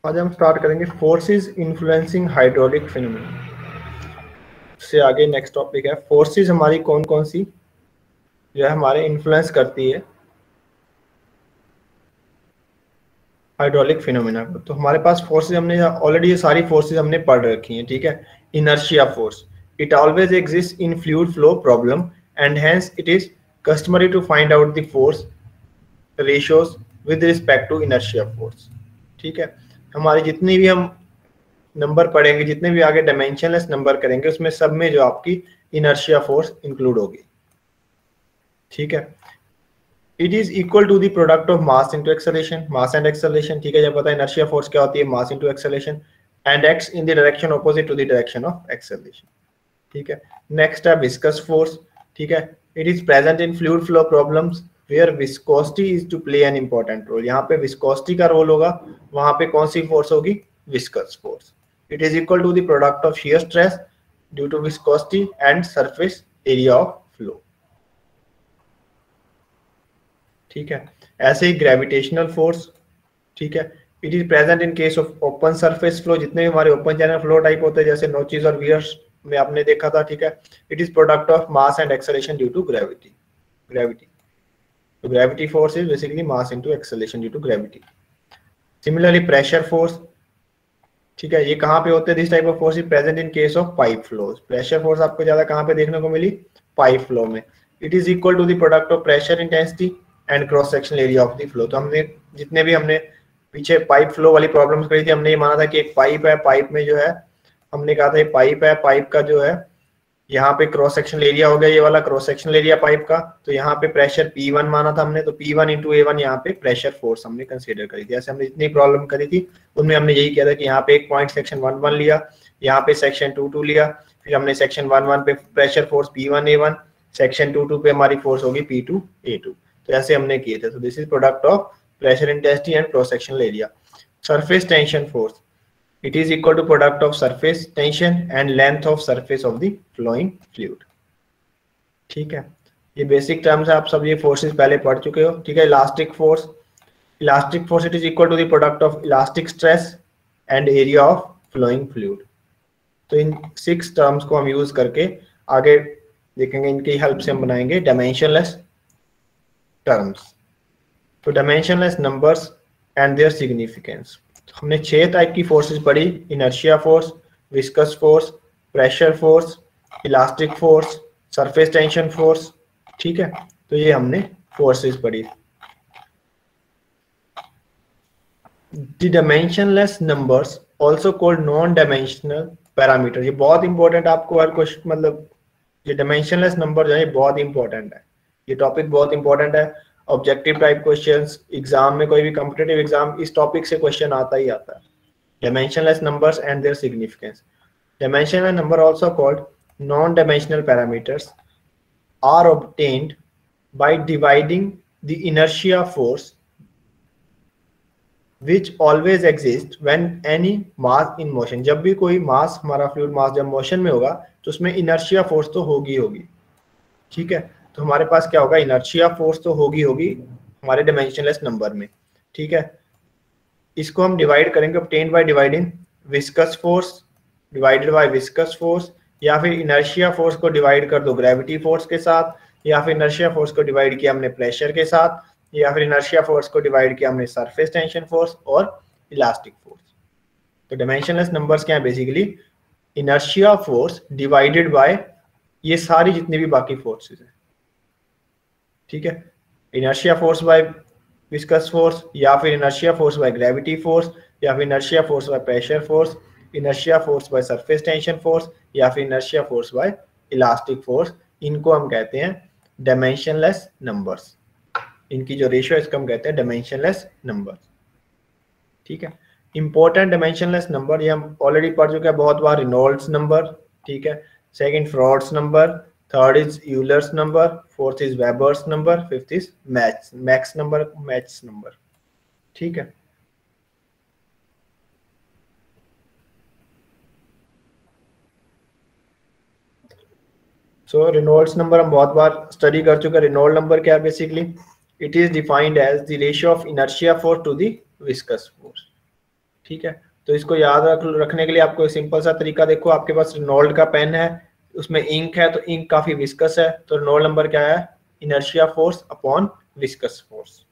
आज हम स्टार्ट करेंगे फोर्सेस इन्फ्लुएंसिंग हाइड्रोलिक फिनोमेना। से आगे नेक्स्ट टॉपिक है फोर्सेस हमारी कौन कौन सी जो है हमारे इन्फ्लुएंस करती है हाइड्रोलिक फिनोमेना को। तो हमारे पास फोर्सेस हमने ऑलरेडी ये सारी फोर्सेस हमने पढ़ रखी हैं, ठीक है। Inertia force, it always exist in fluid flow problem and hence it is customary to find out the force ratios with respect to inertia force, ठीक है। हमारे जितनी भी हम नंबर पढ़ेंगे, जितने भी आगे डायमेंशनलेस नंबर करेंगे, उसमें सब में जो आपकी इनर्शिया फोर्स इंक्लूड होगी, ठीक है। It is equal to the product of mass into acceleration, mass and acceleration, ठीक है। जब पता है इनर्शिया फोर्स क्या होती है, mass into acceleration, and acts in the direction opposite to the direction of acceleration, ठीक है। नेक्स्ट है विस्कस फोर्स, ठीक है। It is present in fluid flow problems where viscosity is to play an important role. यहाँ पे viscosity का role होगा, वहां पे कौन सी फोर्स होगी, viscous force. It is equal to the product of shear stress due to viscosity and surface area of flow, ठीक है। ऐसे ही ग्रेविटेशनल फोर्स, ठीक है। It is present in case of open surface flow, जितने भी हमारे open channel flow type होते हैं जैसे नोचेस और वियर्स में आपने देखा था, ठीक है। It is product of mass and acceleration due to gravity. तो gravity force is basically mass into acceleration due to gravity. Similarly pressure force, ठीक है। ये कहाँ पे होते हैं, this type of force is present in case of pipe flows. Pressure force आपको ज्यादा कहाँ पे देखने को मिली, पाइप फ्लो में। It is equal to the product of pressure intensity and cross sectional area of the flow. तो हमने जितने भी हमने पीछे पाइप फ्लो वाली प्रॉब्लम्स करी थी, हमने ये माना था कि एक पाइप है, पाइप में जो है हमने कहा था ये पाइप है, पाइप का जो है यहाँ पे क्रॉस सेक्शनल एरिया हो गया, ये वाला क्रॉस सेक्शनल एरिया पाइप का। तो यहाँ पे प्रेशर P1 माना था हमने, तो P1 इंटू A1 यहाँ पे प्रेशर फोर्स हमने कंसीडर करी थी। ऐसे हमने जितनी प्रॉब्लम करी थी उनमें हमने यही किया था कि यहाँ पे एक पॉइंट सेक्शन 1 लिया, यहाँ पे सेक्शन 2 लिया, फिर हमने सेक्शन 1 पे pressure force P1 A1, section 2 पे हमारी फोर्स होगी P2 A2। तो ऐसे हमने किए थे। तो this is product of pressure intensity and cross sectional area. Surface tension force, it is equal to product of surface tension and length of surface of the flowing fluid, ठीक है। ये basic terms है, आप सब ये forces पहले पढ़ चुके हो, ठीक है। Elastic force, it is equal to the product of elastic stress and area of flowing fluid. तो इन 6 टर्म्स को हम यूज करके आगे देखेंगे, इनकी हेल्प से हम बनाएंगे डायमेंशनलेस टर्म्स। तो dimensionless numbers and their significance. हमने 6 टाइप की फोर्सेस पढ़ी, inertia force, viscous force, pressure force, elastic force, surface tension force, ठीक है। तो ये हमने फोर्सेस पढ़ी। The dimensionless numbers also called non dimensional parameter. ये बहुत इंपॉर्टेंट, आपको हर क्वेश्चन मतलब ये डायमेंशनलेस नंबर जो है बहुत इंपॉर्टेंट है, ये टॉपिक बहुत इंपॉर्टेंट है। ऑब्जेक्टिव टाइप क्वेश्चंस एग्जाम में, कोई भी कॉम्पिटिटिव एग्जाम, इस टॉपिक से क्वेश्चन आता ही आता है। Dimensionless numbers and their significance. Dimensional number also called non dimensional parameters are obtained by dividing the inertia force which always exist when any mass in motion। जब भी कोई मास, हमारा फ्लूइड मास जब मोशन में होगा तो उसमें इनर्शिया फोर्स तो होगी, ठीक है। तो हमारे पास क्या होगा, इनर्शिया फोर्स तो होगी हमारे डायमेंशनलेस नंबर में, ठीक है। इसको हम डिवाइड करेंगे obtained by dividing viscous force divided by viscous force, या फिर इनर्शिया फोर्स को डिवाइड कर दो ग्रेविटी फोर्स के साथ, या फिर इनर्शिया फोर्स को डिवाइड किया हमने प्रेशर के साथ, या फिर इनर्शिया फोर्स को डिवाइड किया हमने सरफेस टेंशन फोर्स और इलास्टिक फोर्स। तो डायमेंशनलेस नंबर्स क्या है, basically inertia force divided by ये सारी जितनी भी बाकी फोर्सेस है, ठीक है। Inertia force by viscous force, या फिर inertia force by gravity force, या फिर inertia force by pressure force, inertia force by surface tension force, या फिर inertia force by elastic force. इनको हम कहते हैं डायमेंशनलेस नंबर्स। इनकी जो रेशियो है इसको हम कहते हैं डायमेंशनलेस नंबर, ठीक है। इंपॉर्टेंट डायमेंशनलेस नंबर ये हम ऑलरेडी पढ़ चुके हैं बहुत बार। रेनॉल्ड्स नंबर, ठीक है। Second frauds number, third is Euler's number, fourth is Weber's number, fifth is max number, ठीक है। सो रेनॉल्ड्स नंबर हम बहुत बार स्टडी कर चुके हैं। रेनॉल्ड नंबर क्या है, basically it is defined as the ratio of inertia force to the viscous force, ठीक है, तो इसको याद रखने के लिए आपको सिंपल सा तरीका देखो, आपके पास रेनॉल्ड का पेन है, उसमें इंक है, तो इंक काफी विस्कस है, तो रेनॉल्ड नंबर क्या है, inertia force upon viscous force.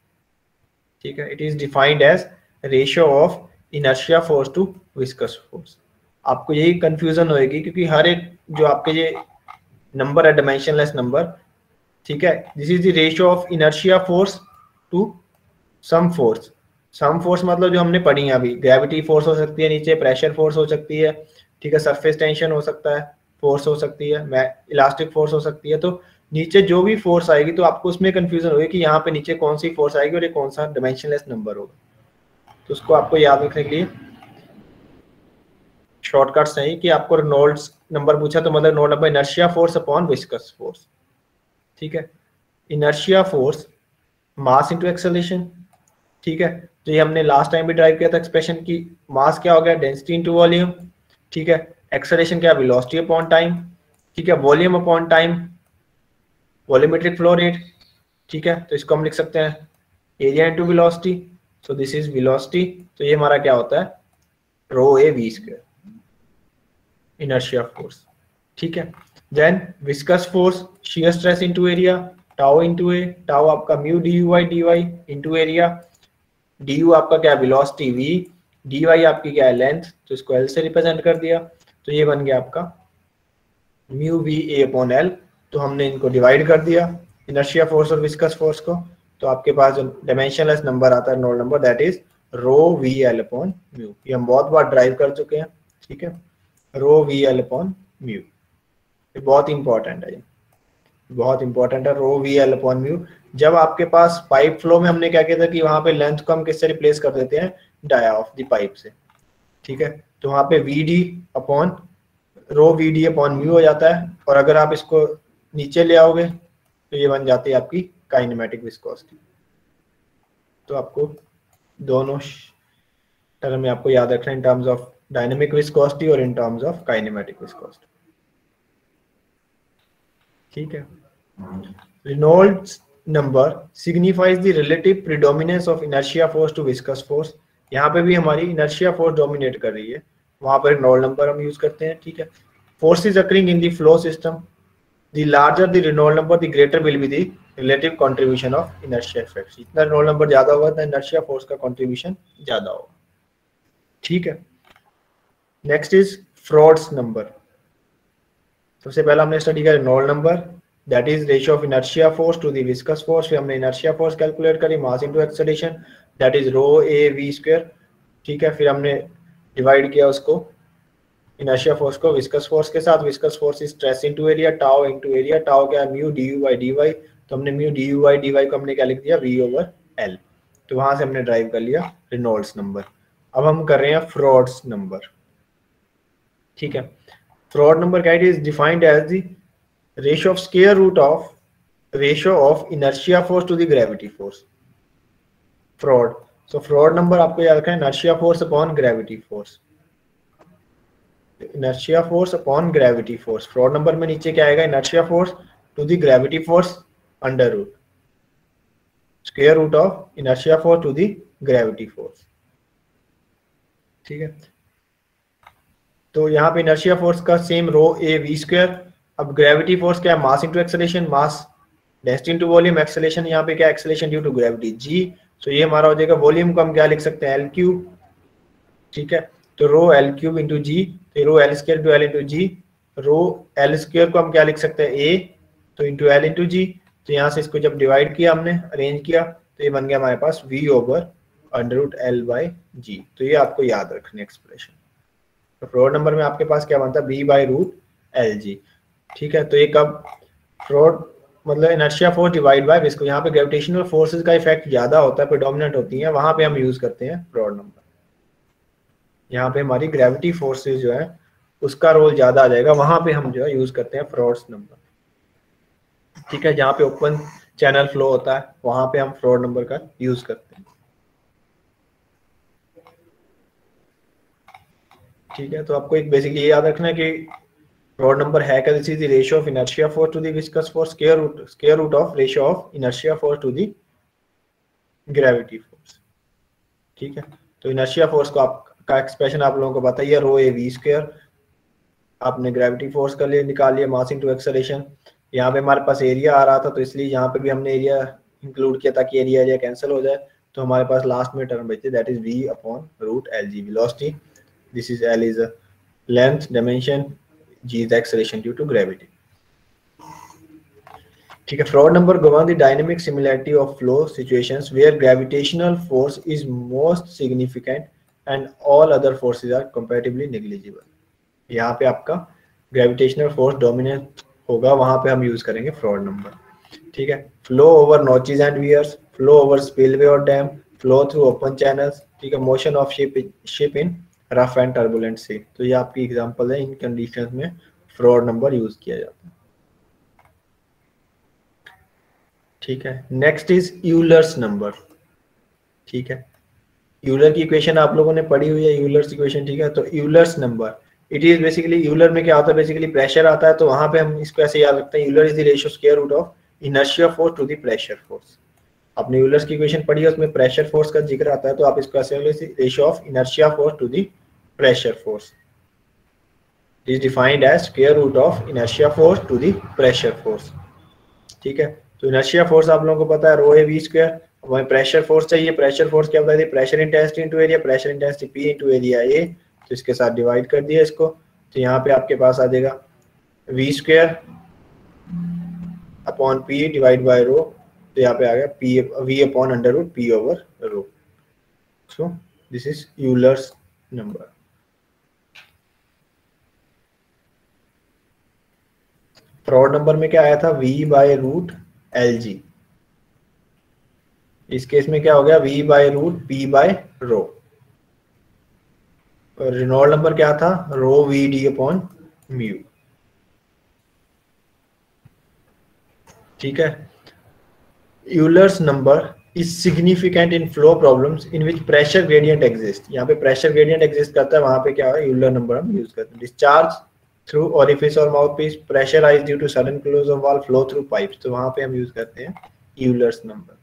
ठीक है, it is defined as ratio of inertia force to viscous force. आपको यही कंफ्यूजन होएगी क्योंकि हर एक जो आपके ये नंबर है डायमेंशनलेस नंबर, ठीक है, this is the ratio of inertia force to some force. Some force मतलब जो हमने पढ़ी है अभी, ग्रेविटी फोर्स हो सकती है नीचे, प्रेशर फोर्स हो सकती है, ठीक है, सरफेस टेंशन हो सकता है, फोर्स हो सकती है, इलास्टिक फोर्स हो सकती है। तो नीचे जो भी फोर्स आएगी तो आपको उसमें कंफ्यूजन होगी कि यहाँ पे नीचे कौन सी फोर्स आएगी और ये कौन सा डायमेंशनलेस नंबर होगा। तो उसको आपको याद रखने के लिए शॉर्टकट्स नहीं कि आपको रेनॉल्ड्स नंबर पूछा तो मतलब Reynold number inertia force upon viscous force. ठीक है, inertia force mass into acceleration. ठीक है, तो ये हमने लास्ट टाइम भी ड्राइव किया था एक्सप्रेशन की, मास क्या हो गया, डेंसिटी इनटू वॉल्यूम। ठीक है, एक्सेलरेशन क्या, वेलोसिटी अपॉन टाइम। ठीक है, volume upon time, volumetric flow rate. ठीक है, तो इसको हम लिख सकते हैं area into velocity, so this is velocity, तो ये हमारा क्या होता है, rho A V square, inertia force. ठीक है, then viscous force, shear stress into area, tau into A, tau आपका mu D u y d y into area, d u आपका क्या वेलोसिटी वी, डी वाई आपकी क्या है length, तो इसको एल से रिप्रेजेंट कर दिया, तो ये बन गया आपका mu V A upon L. तो हमने इनको डिवाइड कर दिया इनर्शिया फोर्स और विस्कस फोर्स को, तो आपके पास जो डायमेंशनलेस नंबर आता है नोड number, that is rho V L upon mu. ये हम बहुत बार ड्राइव कर चुके हैं। ठीक है, rho V L upon mu, ये बहुत इंपॉर्टेंट है, ये बहुत इंपॉर्टेंट है, rho V L upon mu. जब आपके पास पाइप फ्लो में हमने क्या किया था कि वहां पे लेंथ को हम किससे रिप्लेस कर देते हैं, डाया ऑफ द पाइप से। ठीक है, तो वहां पे V D upon rho V D upon mu हो जाता है, और अगर आप इसको नीचे ले आओगे तो ये बन जाती है आपकी काइनेमेटिक विस्कोसिटी। तो आपको दोनों टर्म में आपको याद रखना in terms of dynamic viscosity और in terms of kinematic viscosity. ठीक है, Reynolds number signifies the relative predominance of inertia force to viscous force. यहाँ पे भी हमारी इनर्शिया फोर्स डोमिनेट कर रही है, वहां पर रेनॉल्ड नंबर हम यूज करते हैं। ठीक है, forces occurring in the flow system, the larger the Reynold number the greater will be the relative contribution of inertia effects. जितना रेनॉल्ड नंबर ज्यादा होगा उतना इनर्शिया फोर्स का कंट्रीब्यूशन ज्यादा होगा। ठीक है, नेक्स्ट इज फ्रॉड्स नंबर। सबसे पहला हमने स्टडी किया Reynold number, that is ratio of inertia force to the viscous force. फिर हमने इनर्शिया फोर्स कैलकुलेट करी, mass into acceleration, that is rho A V square. ठीक है, फिर हमने डिवाइड किया उसको इनर्शिया फोर्स को विस्कस फोर्स के साथ, viscous force is stress into area, tau into area, tau क्या है mu D U by D Y, तो हमने mu D U by D Y को हमने क्या लिख दिया, वी ओवर एल। तो वहां से हमने ड्राइव कर लिया रेनॉल्ड्स नंबर। अब हम कर रहे हैं फ्रॉड्स नंबर। ठीक है, फ्रॉड नंबर क्या is defined as the ratio of square root of ratio of inertia force to the gravity force. Froude, so Froude number आपको याद रखना है inertia force upon gravity force, inertia force upon gravity force. Froude number में नीचे क्या आएगा, inertia force to the gravity force under root square root of inertia force to the gravity force. ठीक है, तो यहाँ पे इनर्शिया फोर्स का same rho A V square. अब ग्रेविटी फोर्स क्या है, mass into acceleration, mass density into volume, acceleration यहाँ पे क्या acceleration due to gravity G. तो ये हमारा हो जाएगा वॉल्यूम को हम क्या लिख सकते हैं, एल क्यूब। ठीक है, तो rho L cube into g, तो rho L square into L into g, rho L square को हम क्या लिख सकते हैं ए, तो इंटू एल इंटू जी। तो यहाँ से इसको जब डिवाइड किया हमने, अरेंज किया, तो ये बन गया हमारे पास V over under root L by g. तो ये आपको याद रखनी एक्सप्रेशन। तो फ्रॉड नंबर में आपके पास क्या बनता है, B by root L G. ठीक है, तो ये कब फ्रॉड मतलब inertia force divide by visco, यहाँ पे ग्रेविटेशनल फोर्सेस का इफेक्ट ज्यादा होता है, प्रेडोमिनेंट होती है, वहां पे हम यूज करते हैं फ्रॉड नंबर। यहाँ पे हमारी ग्रेविटी फोर्सेस जो है उसका रोल ज्यादा आ जाएगा, वहां पे हम जो है यूज करते हैं फ्रॉड्स नंबर। ठीक है, जहाँ पे ओपन चैनल फ्लो होता है वहां पे हम फ्रॉड नंबर का यूज करते हैं। ठीक है, तो आपको एक बेसिकली ये याद रखना है कि फ्रॉड नंबर है क्या, this is the ratio of inertia force to the viscous force square root of ratio of inertia force to the gravity force. ठीक है, तो इनर्शिया फोर्स को आप का एक्सप्रेशन आप लोगों को पता ही है, रो ए वी स्क्वायर। आपने ग्रेविटी फोर्स का लिए निकाल लिया, मास इनटू एक्सेलरेशन। यहाँ पे हमारे पास एरिया आ रहा था, तो इसलिए यहाँ पे भी हमने एरिया इंक्लूड किया ताकि एरिया एरिया कैंसिल हो जाए। तो हमारे पास लास्ट में टर्म बचती है, that is v upon root L G, velocity. This is L is length dimension, G is acceleration due to gravity. ठीक है, Froude number govern the dynamic similarity of flow situations where gravitational force is most significant and all other forces are comparatively negligible. यहाँ पे आपका gravitational force dominate होगा, वहां पे हम use करेंगे फ्रॉड नंबर। ठीक है, flow over notches and weirs, flow over spillway और dam, flow through open channels. ठीक है, motion of ship in rough and turbulent sea. तो ये आपकी एग्जांपल है, इन कंडीशंस में फ्रॉड नंबर यूज किया जाता है। ठीक है, नेक्स्ट इज यूलर्स नंबर। ठीक है, यूलर की इक्वेशन आप लोगों ने पढ़ी हुई है, यूलर्स इक्वेशन। ठीक है, तो Euler's number it is basically, Euler में क्या होता है, बेसिकली प्रेशर आता है, तो वहां पे हम इसको ऐसे याद रखते हैं, Euler is the ratio square root of inertia force to the pressure force. आपने यूलर्स की इक्वेशन पढ़ी है, उसमें प्रेशर फोर्स का जिक्र आता है, तो आप इसको ऐसे ratio of inertia force to the pressure force is defined as square root of inertia force to the pressure force. ठीक है, तो इनर्शिया फोर्स आप लोगों को पता है, रो ए वी स्क्वायर। हमें प्रेशर फोर्स चाहिए, प्रेशर फोर्स क्या बताई थी, pressure intensity into area, pressure intensity P into area A. तो इसके साथ डिवाइड कर दिया इसको, तो यहाँ पे आपके पास आ जाएगा V square upon P divide by rho. तो यहाँ पे आ गया P V upon under root P over rho. So this is Euler's number. Froude number में क्या आया था, v by root L g. इस केस में क्या हो गया, v by root p by rho. और रेनॉल्ड नंबर क्या था, rho V D upon mu. ठीक है, Euler's number is significant in flow problems in which pressure gradient exist. यहाँ पे प्रेशर ग्रेडियंट एग्जिस्ट करता है, वहां पे क्या है, यूलर नंबर हम यूज करते हैं। डिस्चार्ज थ्रू ओरिफिस और mouthpiece, pressure rise due to sudden close of valve, flow through pipes, तो वहां पे हम यूज करते हैं Euler's number.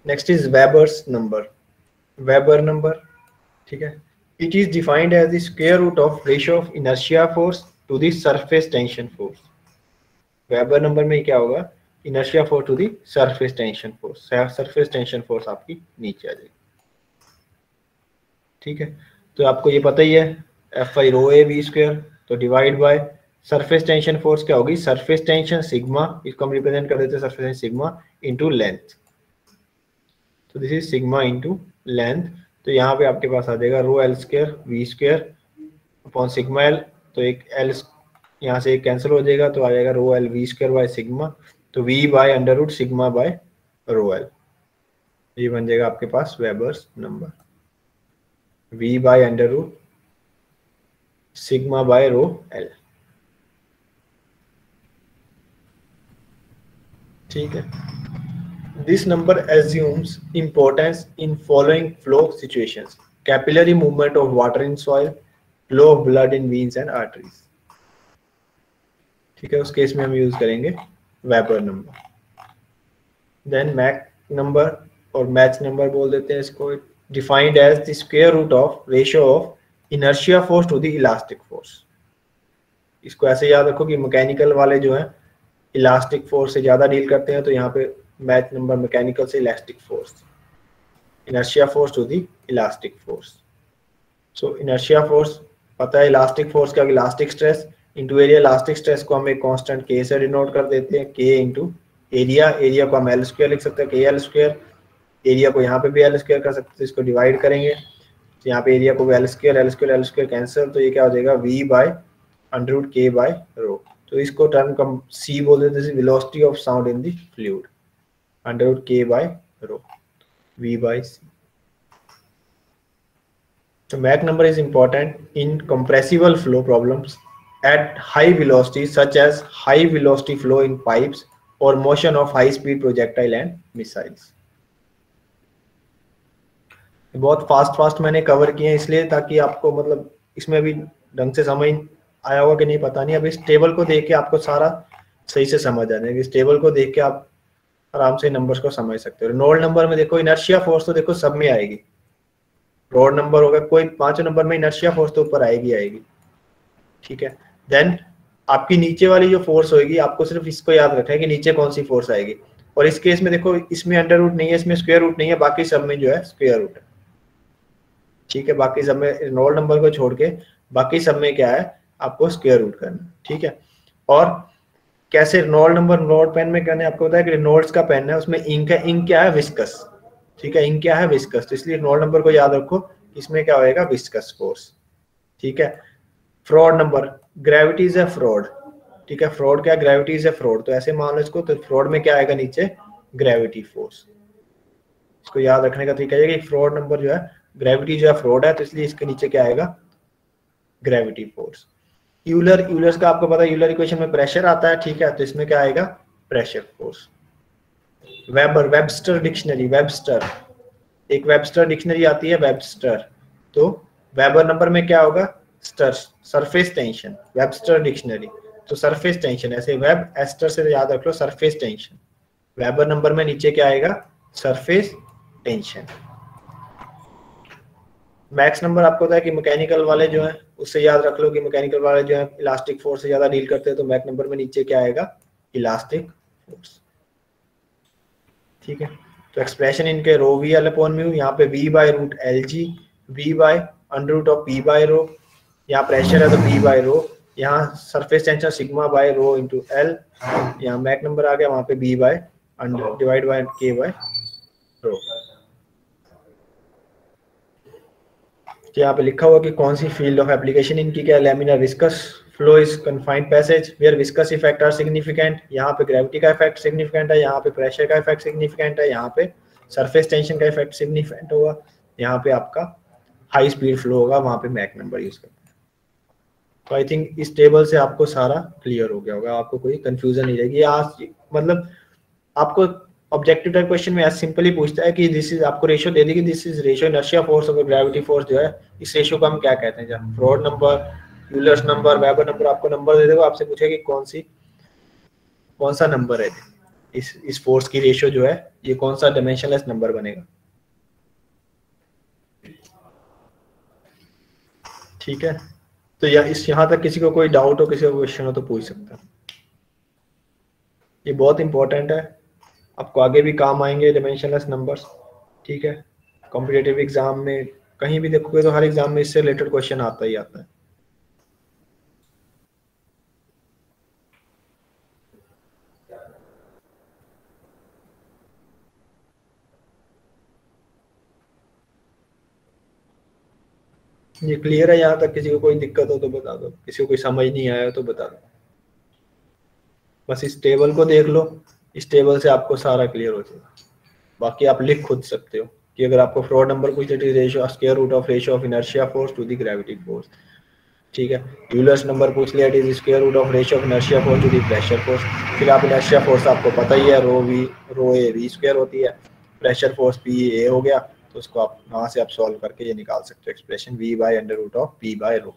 Next is Weber's number. Weber number, ठीक है, it is defined as the square root of ratio of inertia force to the surface tension force. Weber number में क्या होगा, inertia force to the surface tension force, surface tension force आपकी नीचे आ जाएगी। ठीक है, तो आपको ये पता ही है, F I rho A V square, तो divide by surface tension force क्या होगी, सरफेस टेंशन सिग्मा, इसको हम रिप्रेजेंट कर देते हैं surface tension sigma into length. तो this is sigma into length. तो यहाँ पे आपके पास आ जाएगा rho L square V square upon sigma L. तो एक एल यहाँ से एक कैंसिल हो जाएगा, तो आ जाएगा rho L V square by sigma. तो V by under root sigma by rho L, ये बन जाएगा आपके पास Weber's number, V by under root sigma by rho L. ठीक है, this number assumes importance in following flow situations: capillary movement of water in soil, flow of blood in veins and arteries। ठीक है, उस case में हम use करेंगे Weber number. Then Mach number और match number बोल देते हैं इसको, defined as the square root of ratio of inertia force to the elastic force. इसको ऐसे याद रखो कि मैकेनिकल वाले जो है इलास्टिक फोर्स से ज्यादा डील करते हैं, तो यहाँ पे मैच नंबर मैकेनिकल से elastic force, inertia force to the elastic force. So inertia force पता है, इलास्टिक फोर्स का elastic stress into area, elastic stress को हम एक कांस्टेंट के से डिनोट कर देते हैं, के इनटू एरिया, एरिया को हम एल स्क्वायर लिख सकते हैं, के एल स्क्वायर। एरिया को यहाँ पे भी एल स्क्वायर कर सकते हैं, इसको डिवाइड करेंगे, तो यहाँ पे एरिया को L square L square L square cancel, तो ये क्या हो जाएगा, V by under root K by rho. तो इसको टर्म का सी बोल देते हैं, velocity of sound in the fluid, under root K by rho, V by C. तो Mach number is important in compressible flow problems at high velocity, such as high velocity flow in pipes or motion of high speed projectile and missiles। बहुत fast मैंने cover किए हैं इसलिए ताकि आपको मतलब इसमें भी ढंग से समझ आया होगा कि नहीं पता नहीं। अब इस टेबल को देख के आपको सारा सही से समझ आ जाएगा। इस टेबल को देख के आप आराम से नंबर्स को समझ सकते हो। रेनॉल्ड नंबर में देखो इनर्शिया फोर्स तो देखो सब में आएगी, रॉड नंबर होगा कोई 5 नंबर में इनर्शिया फोर्स तो ऊपर आएगी आएगी, ठीक है। देन आपकी नीचे वाली जो फोर्स होगी आपको सिर्फ इसको याद रखना है कि नीचे कौन सी फोर्स आएगी। और इस केस में देखो इसमें अंडर रूट नहीं है, इसमें स्क्वायर रूट नहीं है, बाकी सब में जो है स्क्वायर रूट है, ठीक है। बाकी सब में रेनॉल्ड नंबर को छोड़ के बाकी सब में क्या है आपको स्क्वायर रूट करना, ठीक है। और कैसे रेनॉल्ड नंबर रेनॉल्ड पेन में करने आपको बताया कि रेनॉल्ड्स का पेन है उसमें इंक है, इंक क्या है विस्कस, ठीक है। इंक क्या है विस्कस, तो इसलिए रेनॉल्ड नंबर को याद रखो, इसमें क्या होएगा विस्कस फोर्स, ठीक है। Froude number, gravity is a fraud, ठीक है। फ्रॉड क्या, ग्रेविटी इज ए फ्रॉड, तो ऐसे मान लो इसको, तो फ्रॉड में क्या आएगा नीचे ग्रेविटी फोर्स। इसको याद रखने का तरीका है कि फ्रॉड नंबर जो है ग्रेविटी जो है फ्रॉड है, तो इसलिए इसके नीचे क्या आएगा ग्रेविटी फोर्स। यूलर, यूलर्स का आपको पता है यूलर इक्वेशन में प्रेशर आता है, ठीक है, तो इसमें क्या आएगा pressure force. Weber, Webster dictionary, Webster, एक वेबस्टर डिक्शनरी आती है वेबस्टर, तो वेबर नंबर में क्या होगा स्टर, सरफेस टेंशन, वेबस्टर डिक्शनरी, तो सरफेस टेंशन, ऐसे वेब एस्टर से याद रख लो सरफेस टेंशन, वेबर नंबर में नीचे क्या आएगा सरफेस टेंशन। मैक्स नंबर आपको पता है कि मैकेनिकल वाले जो है उससे याद रख लो कि मैकेनिकल वाले जो है इलास्टिक फोर्स से ज्यादा डील करते हैं, तो मैक नंबर में नीचे क्या आएगा इलास्टिक फोर्स, ठीक है। तो एक्सप्रेशन इनके rho V L upon mu, यहाँ पे V by root L g, V by under root of P by rho, यहाँ प्रेशर है तो पी बाय रो, यहाँ surface tension sigma by rho into L, यहाँ मैक नंबर आ गया, वहां पे B by under divide by K by rho. तो यहाँ पे लिखा हुआ कि कौन सी फील्ड ऑफ एप्लीकेशन इनकी क्या, laminar viscous flow is confined passage where viscous effect are significant, यहाँ पे ग्रेविटी का इफेक्ट सिग्निफिकेंट है, यहाँ पे प्रेशर का इफेक्ट सिग्निफिकेंट है, यहाँ पे सरफेस टेंशन का इफेक्ट सिग्निफिकेंट होगा, यहाँ पे आपका हाई स्पीड फ्लो होगा, वहां पे मैक नंबर यूज करते हैं। तो आई थिंक इस टेबल से आपको सारा क्लियर हो गया होगा, आपको कोई कंफ्यूजन नहीं रहेगी। आज मतलब आपको ऑब्जेक्टिव टाइप क्वेश्चन में ऐसे सिंपली पूछता है कि दिस इज, आपको रेशियो दे दी कि this is ratio inertia force और ग्रेविटी फोर्स जो है, इस रेशियो को हम क्या कहते हैं, जब fraud number, Euler's number, Weber number आपको नंबर दे देगा, आपसे पूछेगा कि कौन सा नंबर है इस फोर्स की रेशियो जो है ये कौन सा डायमेंशनलेस नंबर बनेगा, ठीक है। तो यहाँ तक किसी को कोई डाउट हो, किसी को क्वेश्चन हो तो पूछ सकता है, ये बहुत इंपॉर्टेंट है, आपको आगे भी काम आएंगे डायमेंशनलेस नंबर्स, ठीक है। कॉम्पिटिटिव एग्जाम में कहीं भी देखोगे तो हर एग्जाम में इससे रिलेटेड क्वेश्चन आता ही आता है। ये क्लियर है यहाँ तक, किसी को कोई दिक्कत हो तो बता दो, किसी को कोई समझ नहीं आया तो बता दो। बस इस टेबल को देख लो, इस टेबल से आपको सारा क्लियर हो जाएगा, बाकी आप लिख खुद सकते हो कि अगर आपको फ्रॉड नंबर पूछे तो ratio square root of ratio of inertia force to the gravity force, ठीक है। यूलर्स नंबर पूछ लिया, it is square root of ratio of inertia force to the pressure force. फिर आप इनर्शिया फोर्स आपको पता ही है, rho V rho A V square होती है, प्रेशर फोर्स पी ए हो गया, तो उसको आप वहां से आप सॉल्व करके ये निकाल सकते हो expression V by under root of P by row.